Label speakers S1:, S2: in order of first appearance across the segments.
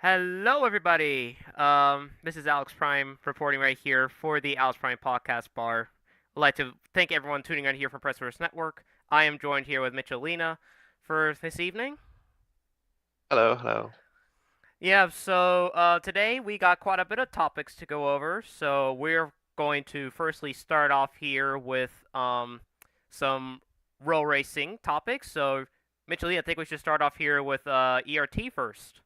S1: Hello, everybody. This is AlexPrime reporting right here for the AlexPrime Podcast Bar. I'd like to thank everyone tuning in here from Pressverse Network. I am joined here with Michelina for this evening.
S2: Hello, hello.
S1: Yeah, so today we got quite a bit of topics to go over. So we're going to firstly start off here with some roll racing topics. So, Michelina, I think we should start off here with ERT first.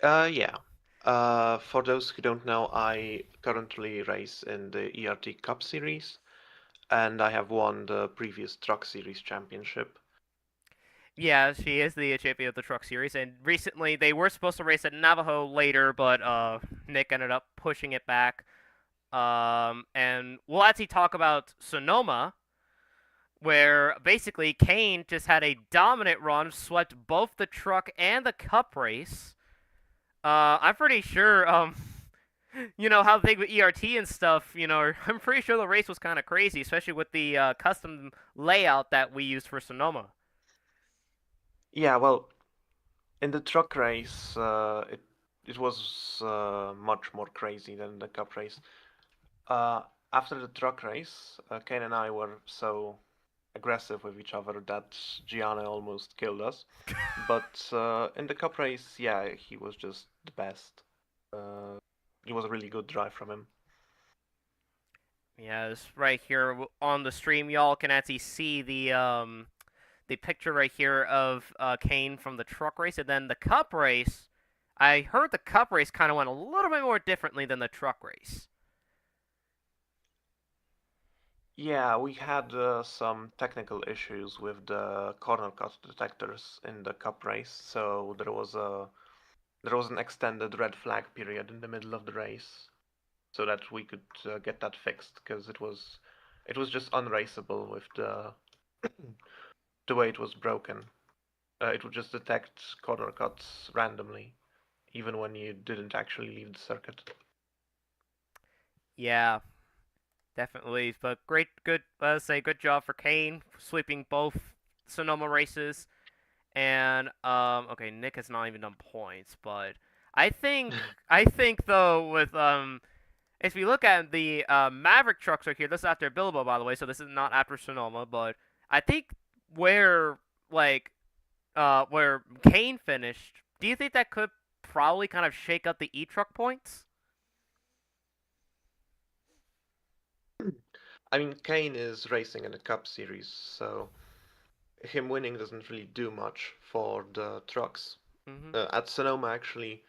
S2: Yeah. For those who don't know, I currently race in the ERT Cup Series, and I have won the previous Truck Series championship.
S1: Yeah, she is the champion of the Truck Series, and recently they were supposed to race at Navajo later, but Nick ended up pushing it back. And we'll actually talk about Sonoma, where basically Kane just had a dominant run, swept both the Truck and the Cup race. I'm pretty sure, how big with ERT and stuff, I'm pretty sure the race was kind of crazy, especially with the custom layout that we used for Sonoma.
S2: Yeah, well, in the truck race, it was much more crazy than the Cup race. Uh, After the truck race, Kane and I were so aggressive with each other that Gianna almost killed us. But in the cup race, yeah, he was just the best. Uh, it was a really good drive from him.
S1: Yes, right here on the stream, y'all can actually see the picture right here of Kane from the truck race, and then the cup race. I heard the cup race kind of went a little bit more differently than the truck race.
S2: Yeah, we had some technical issues with the corner cut detectors in the cup race, so there was an extended red flag period in the middle of the race, so that we could get that fixed because it was just unraceable with the way it was broken. It would just detect corner cuts randomly, even when you didn't actually leave the circuit.
S1: Yeah, definitely. But great, good. Let's say good job for Kane sweeping both Sonoma races. And okay, Nick has not even done points, but I think though with if you look at the Maverick trucks right here, this is after Bilbo, by the way, so this is not after Sonoma, but I think where like where Kane finished, do you think that could probably kind of shake up the E truck points?
S2: I mean, Kane is racing in the Cup Series, so him winning doesn't really do much for the trucks.
S1: Mm-hmm.
S2: At Sonoma, actually,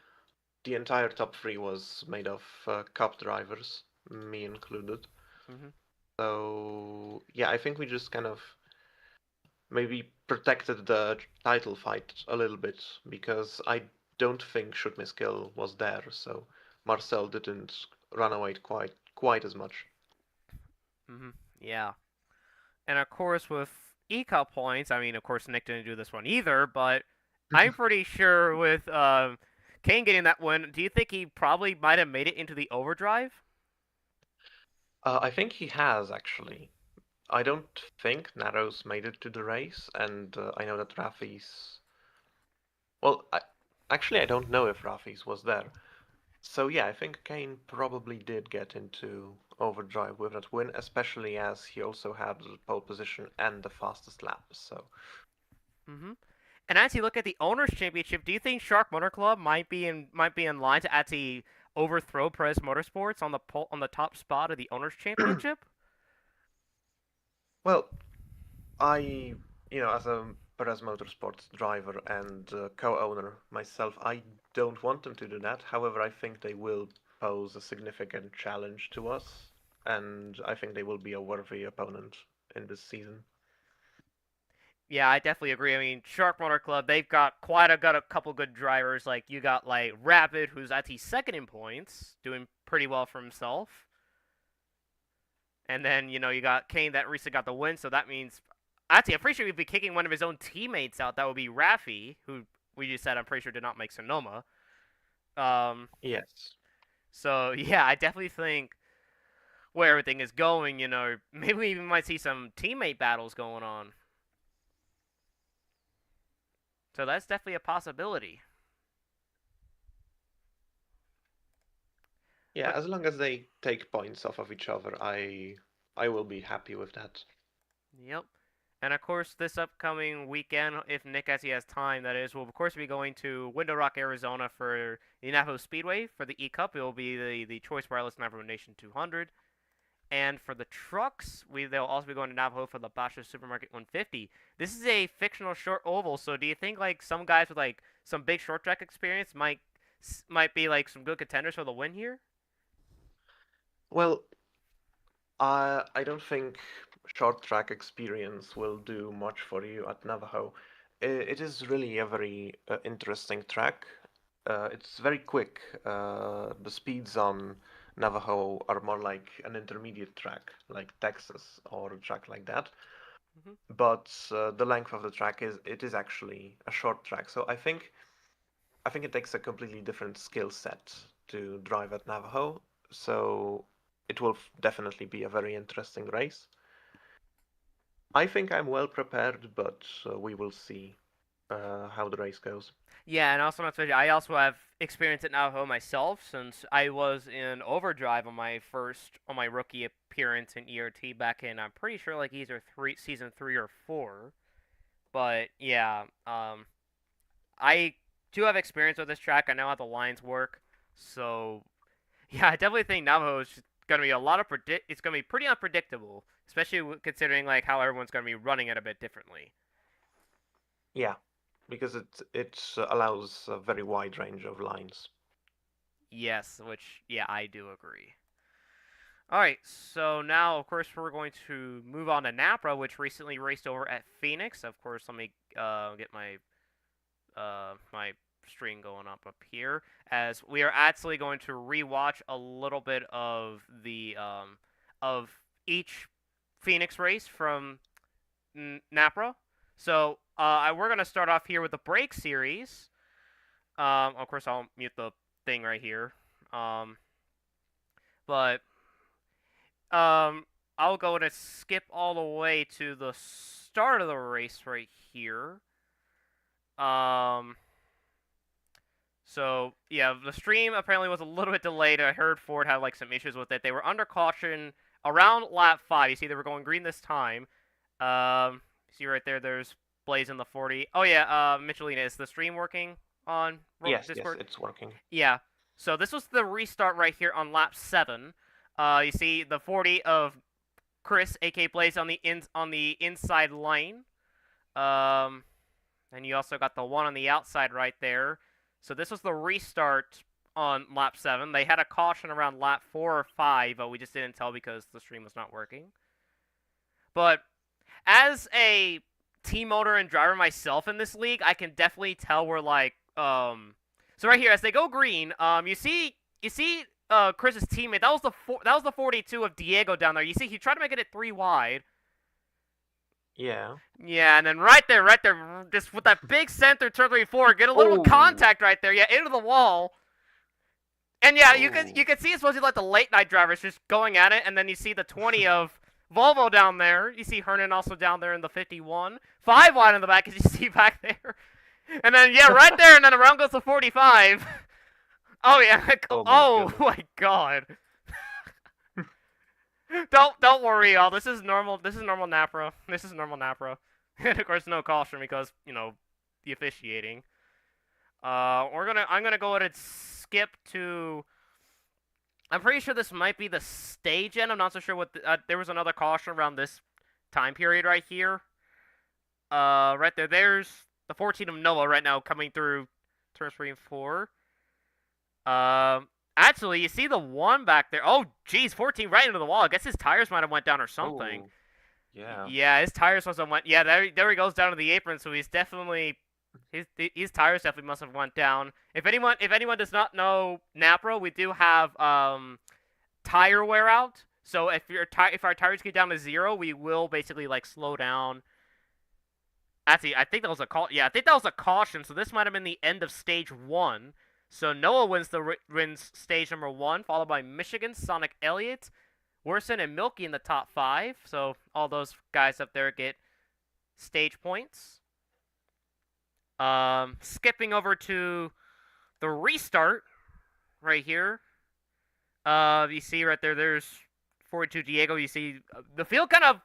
S2: the entire top three was made of Cup drivers, me included.
S1: Mm-hmm.
S2: So, yeah, I think we just kind of maybe protected the title fight a little bit because I don't think Shoot My Skill was there, so Marcel didn't run away quite as much.
S1: Mm-hmm. Yeah. And of course, with ECOP points, I mean, of course, Nick didn't do this one either, but I'm pretty sure with Kane getting that win, do you think he probably might have made it into the overdrive?
S2: I think he has actually. I don't think Narrows made it to the race, and I know that Rafi's. Well, actually, I don't know if Rafi's was there. So yeah, I think Kane probably did get into overdrive with that win, especially as he also had the pole position and the fastest lap. So
S1: Mm-hmm. And as you look at the owners' championship, do you think Shark Motor Club might be in line to actually overthrow Perez Motorsports on the top spot of the owners' championship?
S2: well, I, as a Perez Motorsports driver and co-owner myself, I don't want them to do that. However, I think they will pose a significant challenge to us, and I think they will be a worthy opponent in this season.
S1: Yeah, I definitely agree. I mean, Shark Motor Club, they've got a couple good drivers. Like you got like Rapid, who's actually second in points, doing pretty well for himself. And then you got Kane that recently got the win, so that means actually I'm pretty sure he'd be kicking one of his own teammates out. That would be Rafi, who we just said I'm pretty sure did not make Sonoma. Um,
S2: Yes.
S1: so yeah, I definitely think where everything is going, maybe we even might see some teammate battles going on. So that's definitely a possibility.
S2: Yeah,
S1: But
S2: as long as they take points off of each other, I will be happy with that.
S1: yep. And of course, this upcoming weekend, if Nick as he has time, that is, will of course be going to Window Rock, Arizona for the Navajo Speedway for the E Cup. It will be the Choice Wireless Navajo Nation 200. And for the trucks, they'll also be going to Navajo for the Basha Supermarket 150. This is a fictional short oval, so do you think like some guys with like some big short track experience might be like some good contenders for the win here?
S2: Well, I don't think short track experience will do much for you at Navajo. It is really a very interesting track. It's very quick. The speeds on Navajo are more like an intermediate track, like Texas or a track like that.
S1: Hmm.
S2: But the length of the track is actually a short track. So I think it takes a completely different skill set to drive at Navajo. So it will definitely be a very interesting race. I think I'm well prepared, but we will see how the race goes.
S1: Yeah, and also not to mention, I also have experience at Navajo myself since I was in overdrive on my rookie appearance in ERT back in I'm pretty sure like either season 3 or 4. But yeah, I do have experience with this track. I know how the lines work, so yeah, I definitely think Navajo is going to be a lot of It's going to be pretty unpredictable, especially considering like how everyone's going to be running it a bit differently.
S2: Yeah, because it allows a very wide range of lines.
S1: Yes, which yeah, I do agree. All right, so now of course we're going to move on to Napra, which recently raced over at Phoenix. Of course, let me get my stream going up here as we are actually going to rewatch a little bit of the of each Phoenix race from Napra. So we're gonna start off here with the break series. Of course, I'll mute the thing right here. Um, but I'll go and skip all the way to the start of the race right here. Um, So yeah, the stream apparently was a little bit delayed. I heard Ford had like some issues with it. They were under caution around lap 5. You see, they were going green this time. See right there. There's Blaze in the 40. Oh yeah, Michelina, is the stream working on
S2: Yes, yes,
S1: Discord?
S2: it's working.
S1: Yeah. So this was the restart right here on lap 7. You see the 40 of Chris, aka Blaze, on the inside lane. Um, and you also got the one on the outside right there. So this was the restart on lap 7. They had a caution around lap 4 or 5, but we just didn't tell because the stream was not working. But as a team owner and driver myself in this league, I can definitely tell we're like so right here as they go green, you see Chris's teammate. That was the 42 of Diego down there. You see he tried to make it at 3 wide.
S2: Yeah.
S1: Yeah, and then right there, just with that big center turn 34, get a little
S2: Oh,
S1: contact right there. Yeah, into the wall. And yeah,
S2: oh,
S1: you can see it's supposed to be like the late night drivers just going at it, and then you see the 20 of Volvo down there. You see Hernan also down there in the 51. 5 wide in the back, as you see back there. And then yeah, right there, and then around goes the 45. Oh yeah.
S2: oh my
S1: Oh
S2: goodness.
S1: my god. Don't worry, y'all. This is normal. This is normal Napra. This is normal Napra. And of course, no caution because the officiating. I'm gonna go ahead and skip to. I'm pretty sure this might be the stage end. I'm not so sure what. There was another caution around this time period right here. Right there. There's the 14 of Noah right now coming through turn 3 and 4. Actually, you see the one back there. Oh, geez, 14 right into the wall. I guess his tires might have went down or something.
S2: Oh, yeah.
S1: Yeah, his tires must have went. Yeah, there he goes down to the apron. So he's definitely his tires definitely must have went down. If anyone does not know Napro, we do have tire wear out. So if our tires get down to 0, we will basically like slow down. Actually, I think that was a call. Yeah, I think that was a caution. So this might have been the end of stage 1. So Noah wins stage number 1, followed by Michigan, Sonic Elliott, Worson, and Milky in the top 5. So all those guys up there get stage points. Skipping over to the restart right here. You see right there, there's 42 Diego. You see the field kind of.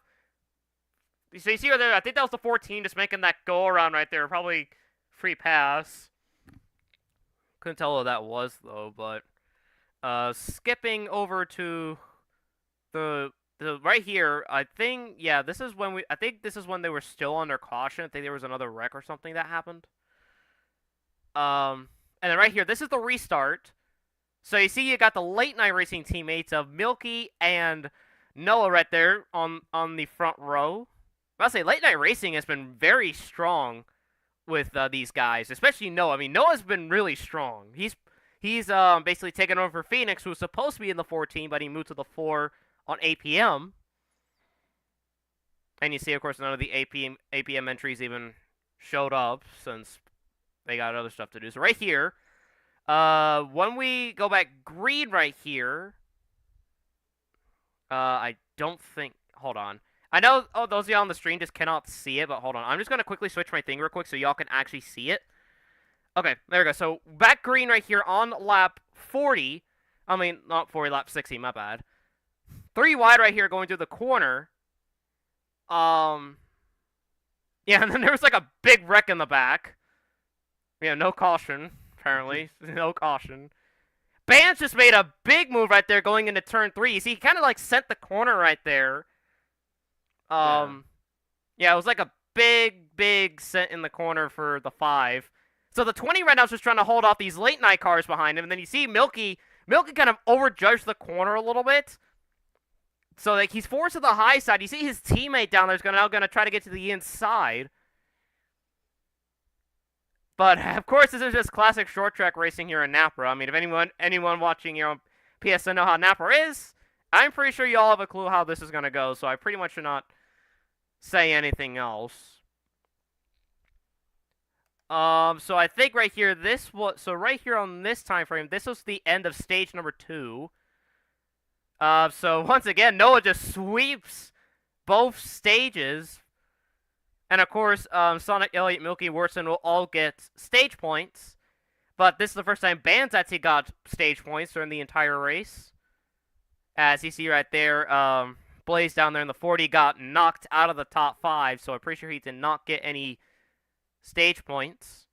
S1: So you see right there, I think that was the 14 just making that go around right there. Probably free pass. Couldn't tell what that was though, but skipping over to the right here, I think this is when I think this is when they were still under caution. I think there was another wreck or something that happened. And then right here, this is the restart. So you see, you got the late night racing teammates of Milky and Noah right there on the front row. I'll say late night racing has been very strong with these guys, especially Noah. I mean, Noah's been really strong. He's basically taken over for Phoenix, who was supposed to be in the 14, but he moved to the 4 on APM. And you see, of course, none of the APM entries even showed up since they got other stuff to do. So right here, when we go back green right here, I don't think. Hold on. I know. Oh, those of y'all on the stream just cannot see it, but hold on. I'm just gonna quickly switch my thing real quick so y'all can actually see it. Okay, there we go. So back green right here on lap 40. I mean, not 40, lap 60. My bad. 3 wide right here going through the corner. Yeah, and then there was like a big wreck in the back. Yeah, no caution. Apparently, no caution. Bands just made a big move right there going into turn 3. You see, he kind of like sent the corner right there. Yeah, it was like a big sent in the corner for the 5. So the 20 right now is just trying to hold off these late night cars behind him, and then you see Milky kind of overjudged the corner a little bit. So like he's forced to the high side. You see his teammate down there is now gonna try to get to the inside. But of course, this is just classic short track racing here in Napa. I mean, if anyone watching here on PSN know how Napa is, I'm pretty sure you all have a clue how this is gonna go. So I pretty much should not say anything else. So I think right here, right here on this time frame, this was the end of stage number 2. So once again, Noah just sweeps both stages. And of course, Sonic, Elliott, Milky, Warson will all get stage points. But this is the first time Bands actually got stage points during the entire race. As you see right there, Blaze down there in the 40 got knocked out of the top 5. So I'm pretty sure he did not get any stage points.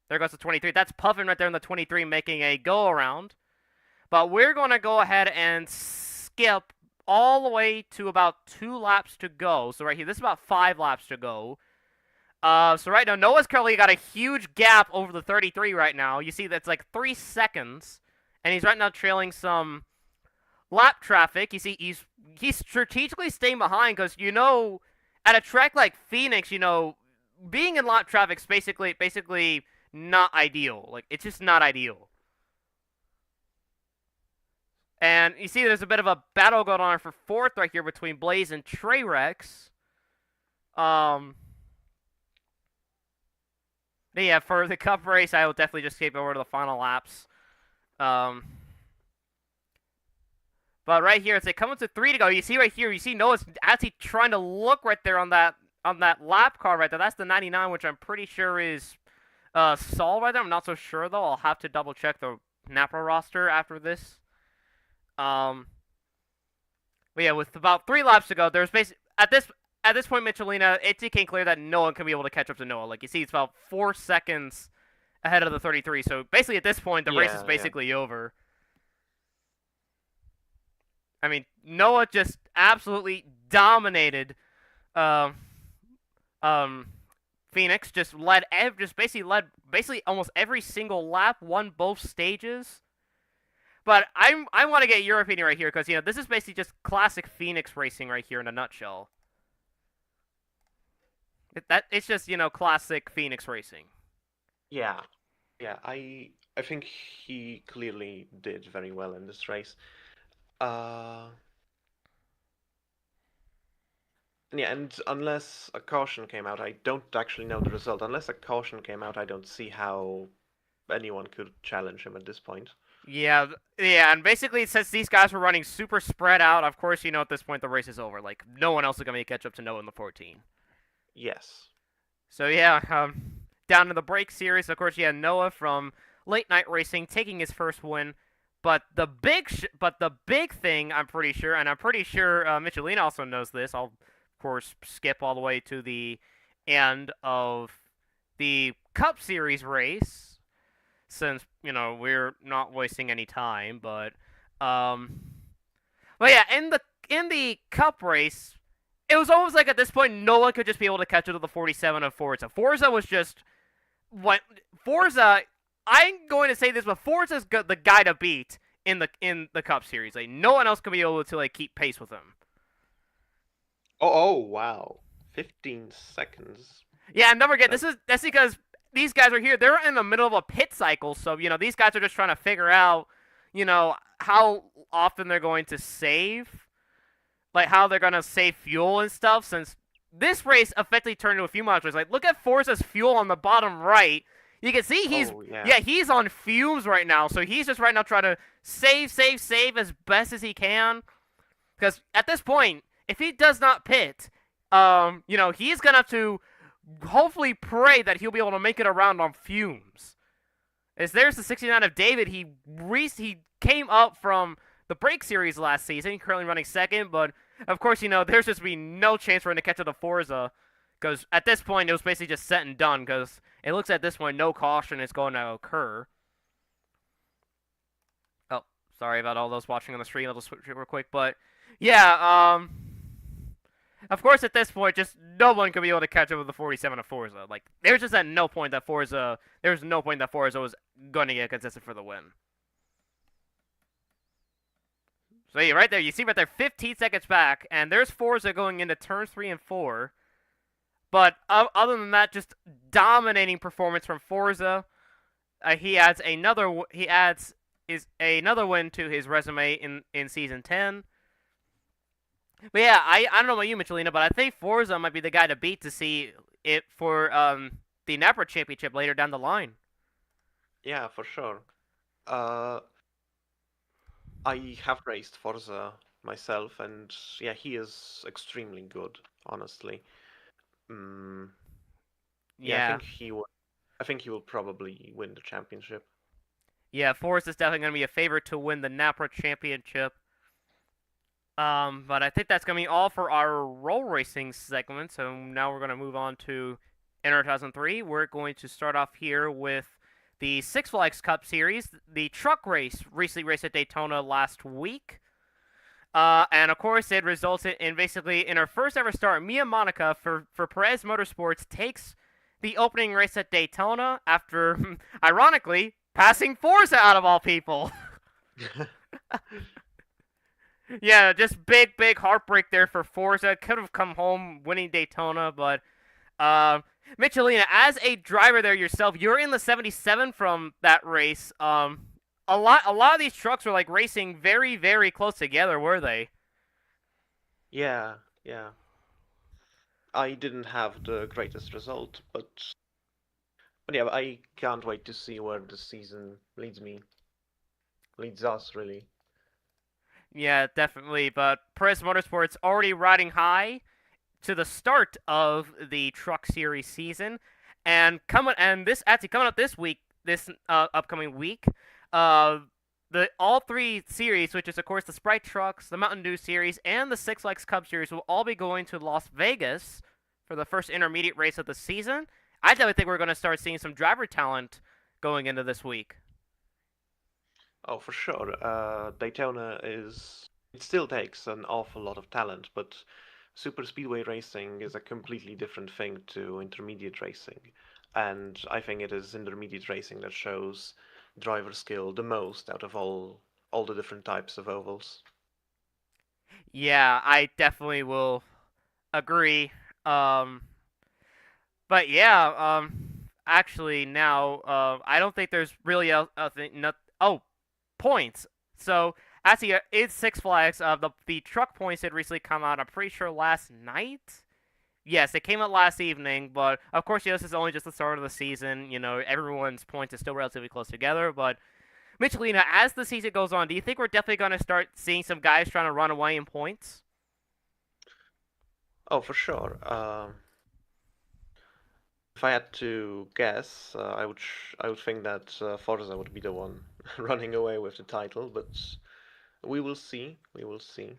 S1: There goes the 23. That's Puffin right there in the 23 making a go-around. But we're going to go ahead and skip all the way to about 2 laps to go. So right here, this is about 5 laps to go. So right now, Noah's currently got a huge gap over the 33 right now. You see that's like 3 seconds. And he's right now trailing some lap traffic. You see he's strategically staying behind because, at a track like Phoenix, being in lap traffic is basically not ideal. Like, it's just not ideal. And you see there's a bit of a battle going on for 4th right here between Blaze and Treyrex. Yeah, for the Cup race, I will definitely just skip over to the final laps. But right here, it's like coming to 3 to go. You see right here, you see Noah's actually trying to look right there on that lap car right there. That's the 99, which I'm pretty sure is Saul right there. I'm not so sure though. I'll have to double check the Napa roster after this. But yeah, with about 3 laps to go, there's basically at this point, Michelina, it became clear that no one can be able to catch up to Noah. Like you see, it's about 4 seconds ahead of the 33. So basically, at this point, the race is basically over. I mean, Noah just absolutely dominated. Phoenix just basically almost every single lap, won both stages. But I want to get your opinion right here because this is basically just classic Phoenix racing right here in a nutshell. It's just classic Phoenix racing.
S2: Yeah, I think he clearly did very well in this race. Yeah, and unless a caution came out, I don't actually know the result. Unless a caution came out, I don't see how anyone could challenge him at this point.
S1: Yeah, and basically since these guys were running super spread out, of course, at this point the race is over. Like, no one else is going to catch up to Noah in the 14.
S2: Yes.
S1: So yeah, down to the break series, of course, Noah from Late Night Racing taking his first win But the big thing, I'm pretty sure, and I'm pretty sure Michelin also knows this. I'll of course skip all the way to the end of the Cup Series race, since we're not wasting any time. Um, but yeah, in the Cup race, it was almost like at this point no one could just be able to catch up to the 47 of Forza. Forza was just what Forza. I'm going to say this, but Forza's the guy to beat in the Cup Series. Like no one else can be able to like keep pace with him.
S2: Oh, wow. 15 seconds.
S1: Yeah, and don't forget
S2: That,
S1: that's because these guys are here. They're in the middle of a pit cycle, so these guys are just trying to figure out, how often they're going to save, like how they're gonna save fuel and stuff. Since this race effectively turned into a fuel monster. Like look at Forza's fuel on the bottom right. You can see
S2: oh, yeah.
S1: he's on fumes right now. So he's just right now trying to save as best as he can. Because at this point, if he does not pit, he's gonna have to hopefully pray that he'll be able to make it around on fumes. As there's the 69 of David, he came up from the break series last season. He's currently running second, but of course, there's just be no chance for him to catch up to Forza. Because at this point, it was basically just set and done. Because it looks at this point, no caution is going to occur. Oh, sorry about all those watching on the stream. I'll just switch it real quick. But yeah, of course, at this point, just no one could be able to catch up with the 47 of Forza. Like, there's just no point that Forza was going to get consistent for the win. So yeah, right there, you see right there, 15 seconds back, and there's Forza going into turns 3 and 4. But other than that, just dominating performance from Forza. He adds another win to his resume in season 10. But yeah, I don't know about you, Michelina, but I think Forza might be the guy to beat to see it for the NAPRA Championship later down the line.
S2: Yeah, for sure. Uh, I have raced Forza myself, and yeah, he is extremely good, honestly. Mm, yeah,
S1: Yeah.
S2: I think he will probably win the championship.
S1: Yeah, Forza's definitely going to be a favorite to win the NAPRA Championship. But I think that's going to be all for our roll racing segment. So now we're going to move on to Inter 2003. We're going to start off here with the Six Flags Cup Series. The truck race recently raced at Daytona last week. And of course, it resulted in basically in her first ever start, Mia Monica for Perez Motorsports takes the opening race at Daytona after, ironically, passing Forza out of all people. Yeah, just big heartbreak there for Forza. Could have come home winning Daytona, but Michelina, as a driver there yourself, you're in the 77 from that race. A lot of these trucks were like racing very close together, were they?
S2: Yeah, yeah. I didn't have the greatest result, but yeah, I can't wait to see where the season leads us really.
S1: Yeah, definitely. But Perez Motorsports already riding high to the start of the Truck Series season, and coming up this week, this upcoming week, the all three series, which is of course the Sprite Trucks, the Mountain Dew Series, and the Six Flags Cup Series, will all be going to Las Vegas for the first intermediate race of the season. I definitely think we're going to start seeing some driver talent going into this week.
S2: Oh, for sure. Daytona is it still takes an awful lot of talent, but super speedway racing is a completely different thing to intermediate racing. And I think it is intermediate racing that shows driver skill the most out of all the different types of ovals.
S1: Yeah, I definitely will agree. But yeah, actually now, I don't think there's really a thing. Oh, points. So actually, it's Six Flags. The truck points had recently come out. I'm pretty sure last night. Yes, it came out last evening, but of course, this is only just the start of the season. Everyone's points is still relatively close together. But Michelina, as the season goes on, do you think we're definitely going to start seeing some guys trying to run away in points?
S2: Oh, for sure. If I had to guess, I would think that Forza would be the one. running away with the title, but we will see. We will see.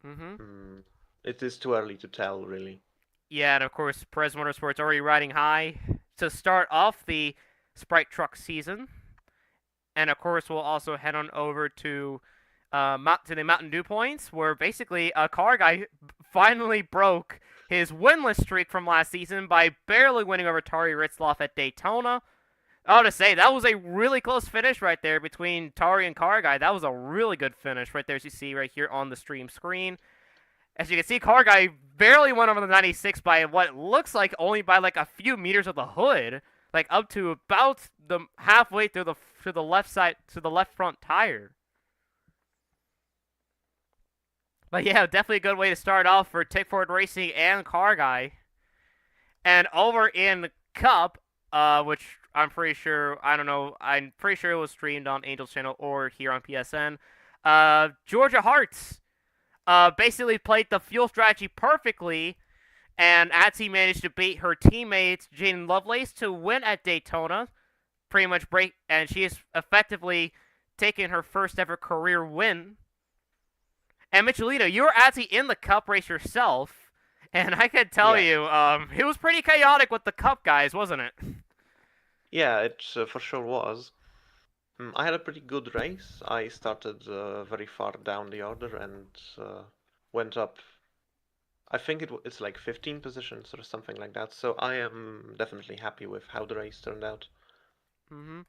S1: Mm-hmm.
S2: Mm, it is too early to tell, really.
S1: Yeah, and of course, Perez Motorsports already riding high to start off the Sprite Truck season. And of course, we'll also head on over to to the Mountain Dew points, where basically a car guy finally broke his winless streak from last season by barely winning over Tari Ritzloff at Daytona. I want to say that was a really close finish right there between Tari and Car Guy. That was a really good finish right there, as you see right here on the stream screen. As you can see, Car Guy barely went over the 96 by what looks like only by like a few meters of the hood, like up to about the halfway through the to the left side to the left front tire. But yeah, definitely a good way to start off for Tick Ford Racing and Car Guy. And over in the Cup, which I'm pretty sure I don't know, I'm pretty sure it was streamed on Angel's channel or here on PSN. Georgia Hearts basically played the fuel strategy perfectly, and Atsy managed to beat her teammates Jaden Lovelace to win at Daytona, pretty much and she is effectively taking her first ever career win. And Michelito, you were actually in the Cup race yourself, and I can tell
S2: Yes.
S1: you, it was pretty chaotic with the Cup guys, wasn't it?
S2: Yeah, it for sure was. I had a pretty good race. I started very far down the order and went up. I think it's like 15 positions or something like that. So I am definitely happy with how the race turned out.
S1: Mm-hmm.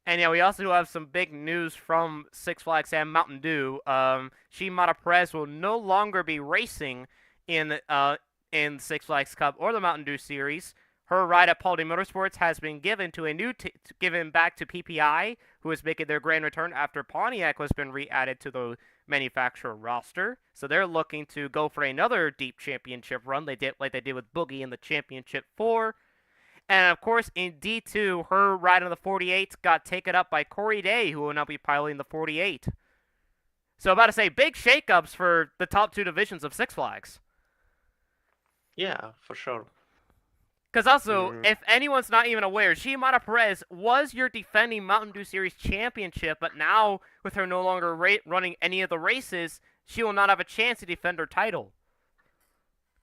S1: And yeah, we also do have some big news from Six Flags and Mountain Dew. Shimada Perez will no longer be racing in Six Flags Cup or the Mountain Dew Series. Her ride at Paul D Motorsports has been given to a given back to PPI, who is making their grand return after Pontiac has been re-added to the manufacturer roster. So they're looking to go for another deep championship run. They did like they did with Boogie in the Championship 4. And of course, in D2, her ride on the 48 got taken up by Corey Day, who will now be piloting the 48. So, about to say, big shakeups for the top two divisions of Six Flags.
S2: Yeah, for sure.
S1: Because also,
S2: Mm,
S1: if anyone's not even aware, Shimada Perez was your defending Mountain Dew Series championship, but now, with her no longer running any of the races, she will not have a chance to defend her title.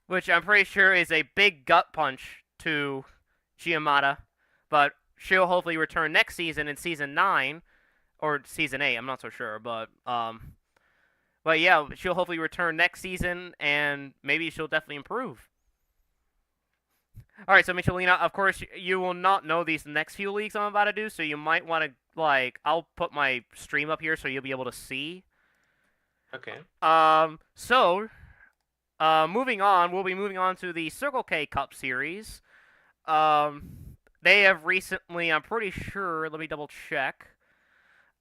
S1: Which I'm pretty sure is a big gut punch to Shimada. But she'll hopefully return next season in season 9 or season 8. I'm not so sure, but yeah, she'll hopefully return next season, and maybe she'll definitely improve. All right, so Michelina, of course, you will not know these next few leagues I'm about to do, so you might want to I'll put my stream up here so you'll be able to see.
S2: okay.
S1: So moving on, we'll be moving on to the Circle K Cup Series. They have recently, I'm pretty sure, let me double check.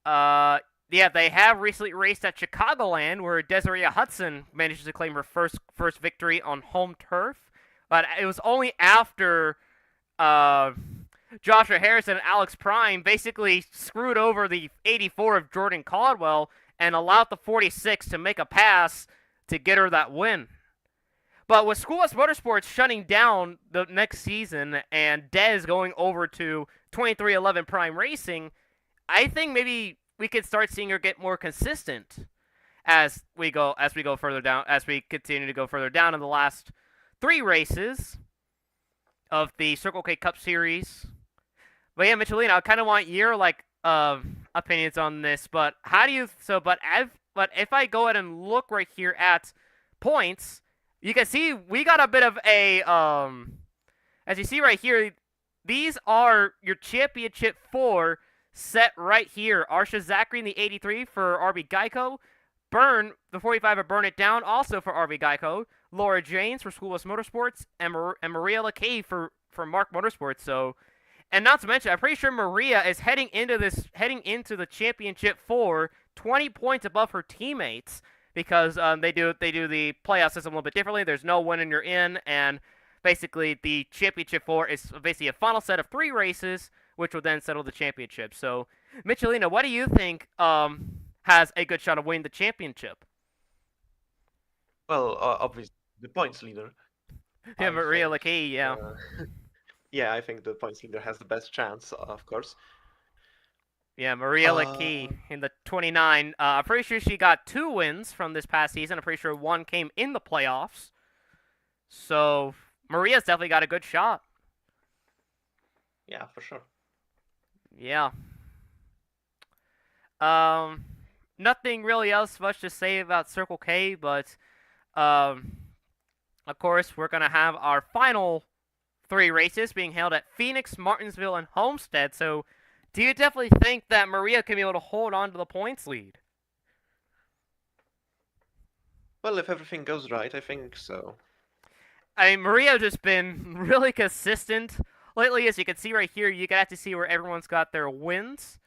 S1: Yeah, they have recently raced at Chicagoland, where Desiree Hudson managed to claim her first victory on home turf. But it was only after uh, Joshua Harrison and AlexPrime basically screwed over the 84 of Jordan Caldwell and allowed the 46 to make a pass to get her that win. But with School Bus Motorsports shutting down the next season and Dez going over to 2311 Prime Racing, I think maybe we could start seeing her get more consistent as we go further down as we continue to go further down in the last 3 races of the Circle K Cup Series. But yeah, Michelina, I kind of want your opinions on this. But how do you but if I go ahead and look right here at points, you can see we got a bit of a as you see right here, these are your championship 4 set right here. Arsha Zachary in the 83 for RB Geico. Burn, the 45 of Burn It Down, also for RB Geico. Laura James for School Bus Motorsports. And Maria LeCay for Mark Motorsports. So, and not to mention, I'm pretty sure Maria is heading into the championship 4, 20 points above her teammates, because they do the playoff system a little bit differently. There's no win and you're in, and basically the championship 4 is basically a final set of 3 races, which will then settle the championship. So, Michelina, what do you think has a good shot of winning the championship?
S2: Well, obviously the points leader.
S1: Yeah,
S2: I
S1: Maria
S2: think.
S1: LeCay, yeah.
S2: Yeah, I think the points leader has the best chance, of course.
S1: Yeah, Maria Leakey
S2: Uh,
S1: in the 29. I'm pretty sure she got 2 wins from this past season. I'm pretty sure one came in the playoffs. So Maria's definitely got a good shot.
S2: yeah, for sure.
S1: Yeah. Um, Nothing really else much to say about Circle K, but um, of course we're gonna have our final 3 races being held at Phoenix, Martinsville, and Homestead. So, do you definitely think that Maria can be able to hold on to the points lead?
S2: Well, if everything goes right, I think so.
S1: I mean, Maria's just been really consistent lately, as you can see right here. You can actually see where everyone's got their wins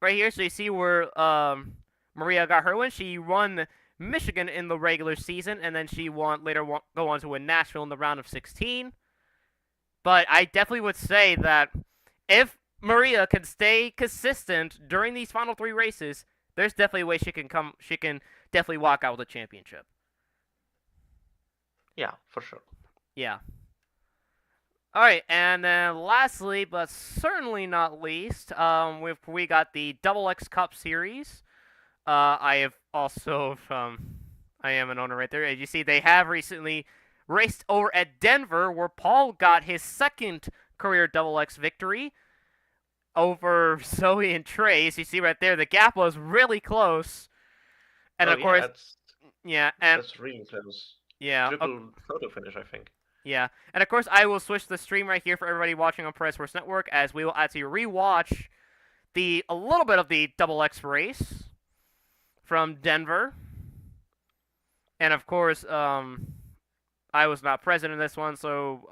S1: right here. So you see where Maria got her win. She won Michigan in the regular season, and then she won later go on to win Nashville in the round of 16. But I definitely would say that if Maria can stay consistent during these final 3 races, there's definitely a way she can come. She can definitely walk out with a championship.
S2: Yeah, for sure.
S1: Yeah. All right, and then lastly, but certainly not least, we got the Double X Cup Series. I have also I am an owner right there. As you see, they have recently raced over at Denver, where Paul got his second career Double X victory over Zoe and Trace. You see right there, the gap was really close, and
S2: Oh
S1: of
S2: yeah,
S1: course, yeah, and
S2: that's really close.
S1: yeah,
S2: Triple photo finish, I think.
S1: yeah, and of course, I will switch the stream right here for everybody watching on Press Sports Network, as we will actually rewatch a little bit of the Double X race from Denver, and of course, I was not present in this one, so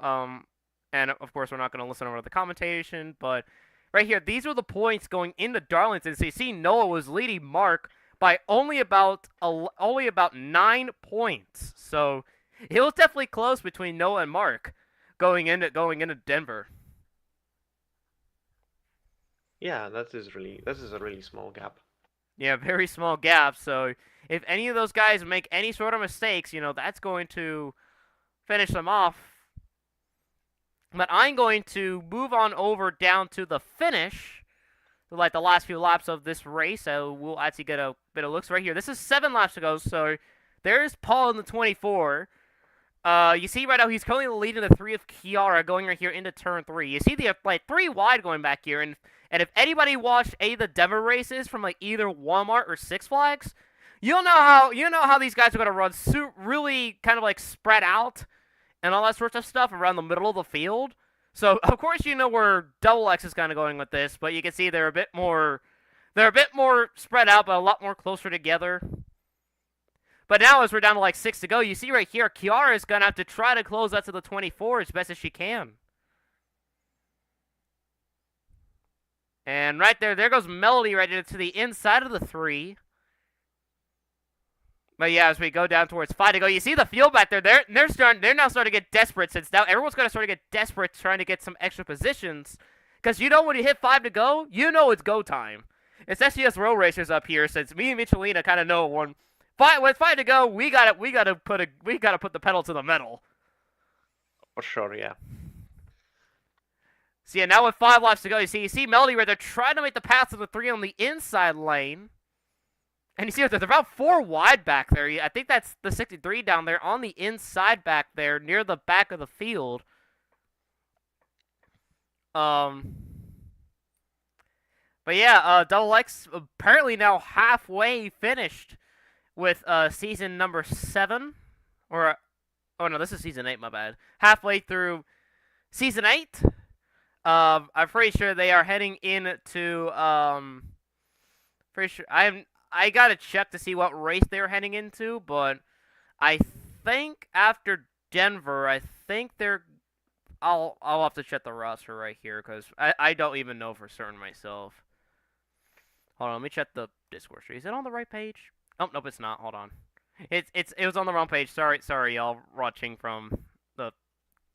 S1: and of course, we're not going to listen over to the commentation, but right here, these are the points going into Darlington. So you see, Noah was leading Mark by only about 9 points. So it was definitely close between Noah and Mark going into Denver.
S2: Yeah, that is a really small gap.
S1: Yeah, very small gap. So if any of those guys make any sort of mistakes, that's going to finish them off. But I'm going to move on over down to the finish, like the last few laps of this race. So we'll actually get a bit of looks right here. This is 7 laps to go. So there's Paul in the 24. You see right now he's currently leading the 3 of Kiara going right here into turn 3. You see the 3 wide going back here, and if anybody watched any of the Denver races from either Walmart or Six Flags, you know how these guys are gonna run really kind of spread out and all that sorts of stuff around the middle of the field. So of course you know where Double X is kind of going with this, but you can see they're a bit more spread out, but a lot more closer together. But now, as we're down to 6 to go, you see right here, Kiara is going to have to try to close that to the 24 as best as she can. And right there goes Melody right into the inside of the 3. But yeah, as we go down towards 5 to go, you see the field back there. They're now starting to get desperate, since now everyone's going to start to get desperate trying to get some extra positions. Because when you hit 5 to go, it's go time. Especially us road racers up here, since me and Michelina kind of know with 5 to go, we gotta put the pedal to the metal.
S2: For sure, yeah.
S1: So yeah, now with 5 laps to go, you see Melody right there trying to make the pass to the 3 on the inside lane. And you see they're about 4 wide back there. I think that's the 63 down there on the inside back there near the back of the field. But yeah, Double X apparently now halfway finished with season number 7, or oh no, this is season 8. My bad. Halfway through season 8. I'm pretty sure they are heading into Pretty sure I gotta check to see what race they're heading into, but I think after Denver, I think they're. I'll have to check the roster right here because I don't even know for certain myself. Hold on, let me check the Discord stream. Is it on the right page? Oh nope, it's not. Hold on. It was on the wrong page. Sorry, y'all watching from the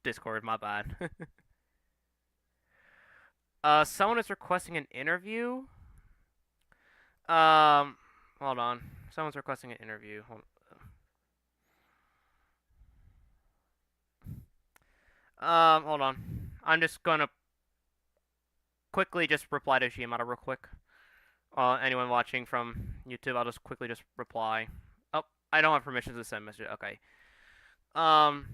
S1: Discord. My bad. Someone is requesting an interview. Hold on. Someone's requesting an interview. Hold on. I'm just gonna quickly just reply to Giamatti real quick. Anyone watching from YouTube, I'll just quickly just reply. Oh, I don't have permission to send messages. Okay. Um.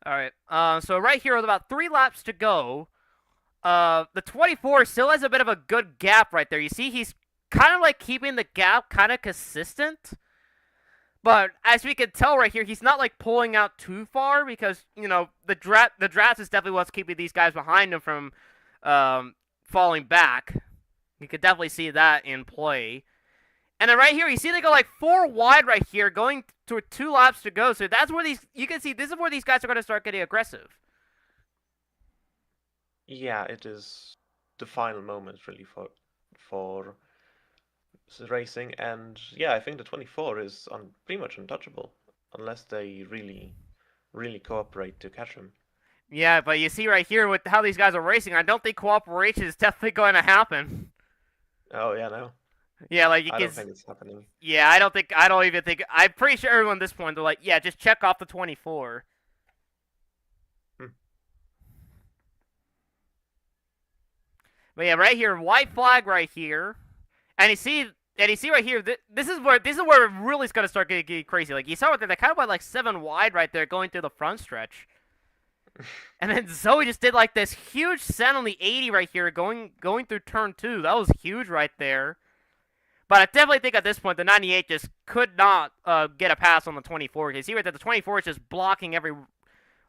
S1: All right. So right here with about 3 laps to go, the 24 still has a bit of a good gap right there. You see, he's kind of like keeping the gap kind of consistent. But as we can tell right here, he's not like pulling out too far because the draft is definitely what's keeping these guys behind him from falling back. You could definitely see that in play. And then right here, you see they go like 4 wide right here, going to 2 laps to go. So that's where you can see this is where these guys are going to start getting aggressive.
S2: Yeah, it is the final moment really for racing, and yeah, I think the 24 is pretty much untouchable unless they really cooperate to catch him.
S1: Yeah, but you see right here with how these guys are racing, I don't think cooperation is definitely going to happen.
S2: Oh yeah, no,
S1: Yeah, like you
S2: I
S1: can.
S2: don't think it's happening.
S1: Yeah, I don't think. I don't even think. I'm pretty sure everyone at this point they're like, yeah, just check off the 24.
S2: Hmm.
S1: But yeah, right here, white flag right here, and you see right here. This is where it really is gonna start getting crazy. Like you saw right there, they kind of went like 7 wide right there, going through the front stretch. And then Zoe just did like this huge send on the 80 right here, going through turn 2. That was huge right there. But I definitely think at this point the 98 just could not get a pass on the 24. You see right there, the 24 is just blocking every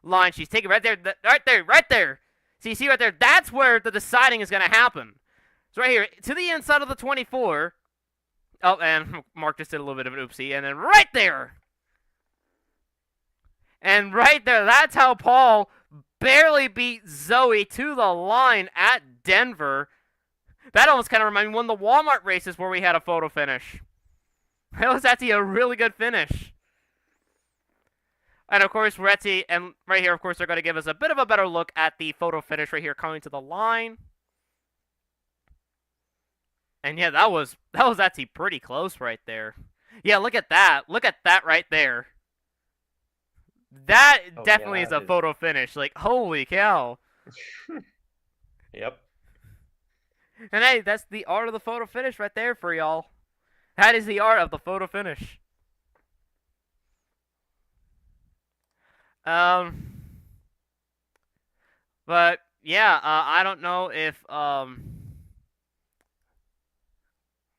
S1: line she's taking right there, right there. So you see right there, that's where the deciding is going to happen. So right here, to the inside of the 24. Oh, and Mark just did a little bit of an oopsie. And then right there. And right there, that's how Paul barely beat Zoe to the line at Denver. That almost kind of reminded me of one of the Walmart races where we had a photo finish. That was actually a really good finish. And of course, Retzi, and right here, of course, they're going to give us a bit of a better look at the photo finish right here coming to the line. And yeah, that was actually pretty close right there. Yeah, look at that. Look at that right there. That definitely
S2: Yeah,
S1: is a photo finish. Like, holy cow.
S2: Yep.
S1: And hey, that's the art of the photo finish right there for y'all. That is the art of the photo finish. But yeah, I don't know if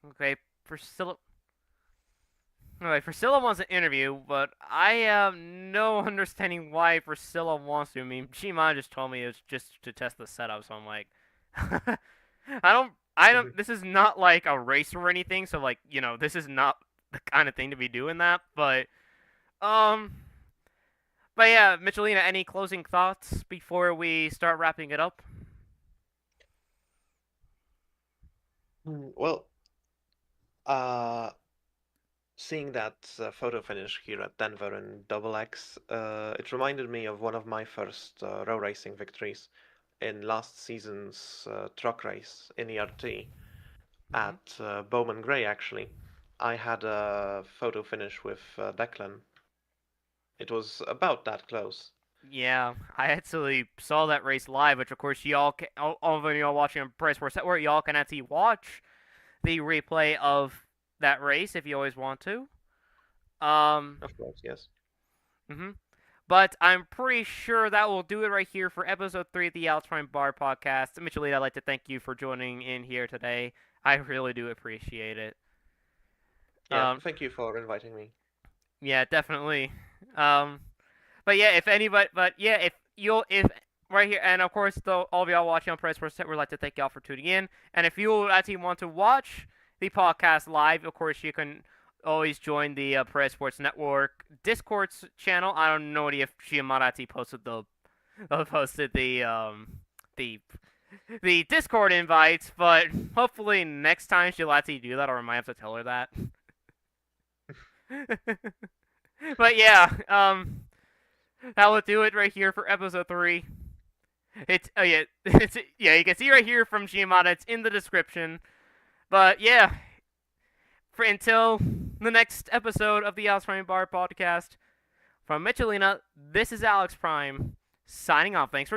S1: okay, Priscilla. Anyway, Priscilla wants an interview, but I have no understanding why Priscilla wants to. I mean, she might have just told me it's just to test the setup, so I'm like, I don't. This is not like a race or anything, so like, this is not the kind of thing to be doing that. Um, but yeah, Michelina, any closing thoughts before we start wrapping it up?
S2: Well, seeing that photo finish here at Denver in Double X, it reminded me of one of my first row racing victories in last season's truck race in ERT at Bowman Gray, actually. I had a photo finish with Declan. It was about that close.
S1: Yeah, I actually saw that race live, which of course all of y'all watching on Press Sports Network, y'all can actually watch the replay of that race if you always want to.
S2: Of course, yes.
S1: But I'm pretty sure that will do it right here for episode 3 of the AlexPrime Bar podcast. Michelina, I'd like to thank you for joining in here today. I really do appreciate it.
S2: Yeah, thank you for inviting me.
S1: Yeah, definitely. But yeah, if right here, and of course, all of y'all watching on Press Sports, we'd like to thank y'all for tuning in. And if you actually want to watch the podcast live, of course, you can always join the Press Sports Network Discord channel. I don't know if Shiamata posted the Discord invites, but hopefully next time she'll actually do that, or I might have to tell her that. But yeah, that will do it right here for episode 3. You can see right here from Giamatti. It's in the description. But yeah, until the next episode of the AlexPrime Bar podcast, from Michelina, this is Alex Prime signing off. Thanks for